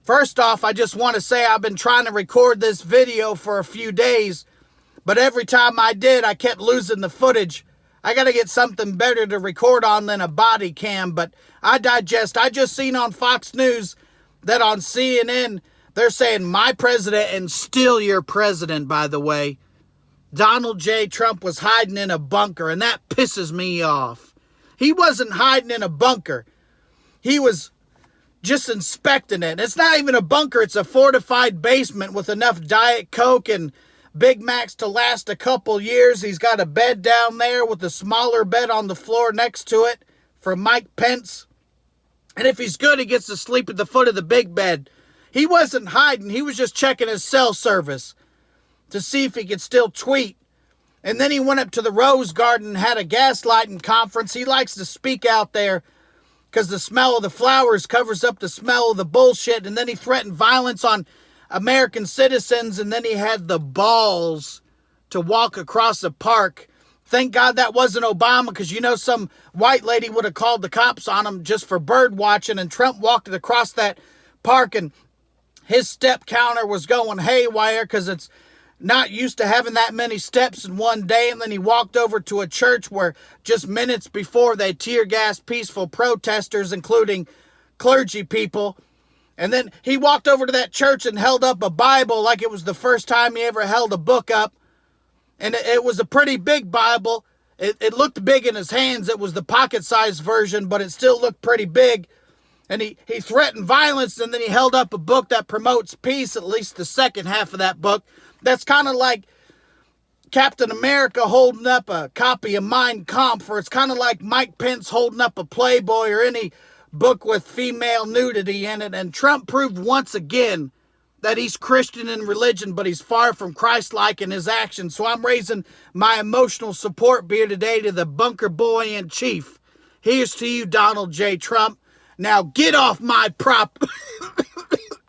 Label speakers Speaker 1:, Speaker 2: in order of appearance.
Speaker 1: First off, I just want to say I've been trying to record this video for a few days, but every time I did, I kept losing the footage. I got to get something better to record on than a body cam, but I digest. I just seen on Fox News that on CNN, they're saying my president, and still your president, by the way, Donald J. Trump was hiding in a bunker, and that pisses me off. He wasn't hiding in a bunker. He was just inspecting it. It's not even a bunker. It's a fortified basement with enough Diet Coke and Big Macs to last a couple years. He's got a bed down there with a smaller bed on the floor next to it for Mike Pence. And if he's good, he gets to sleep at the foot of the big bed. He wasn't hiding. He was just checking his cell service to see if he could still tweet. And then he went up to the Rose Garden and had a gaslighting conference. He likes to speak out there because the smell of the flowers covers up the smell of the bullshit. And then he threatened violence on American citizens. And then he had the balls to walk across the park. Thank God that wasn't Obama, because you know some white lady would have called the cops on him just for bird watching. And Trump walked across that park and his step counter was going haywire because it's not used to having that many steps in one day. And then he walked over to a church where just minutes before they tear gassed peaceful protesters, including clergy people. And then he walked over to that church and held up a Bible like it was the first time he ever held a book up. And it was a pretty big Bible. It looked big in his hands. It was the pocket-sized version, but it still looked pretty big. And he threatened violence, and then he held up a book that promotes peace, at least the second half of that book. That's kind of like Captain America holding up a copy of Mein Kampf, or it's kind of like Mike Pence holding up a Playboy or any book with female nudity in it. And Trump proved once again that he's Christian in religion, but he's far from Christ-like in his actions. So I'm raising my emotional support beer today to the bunker boy in chief. Here's to you, Donald J. Trump. Now get off my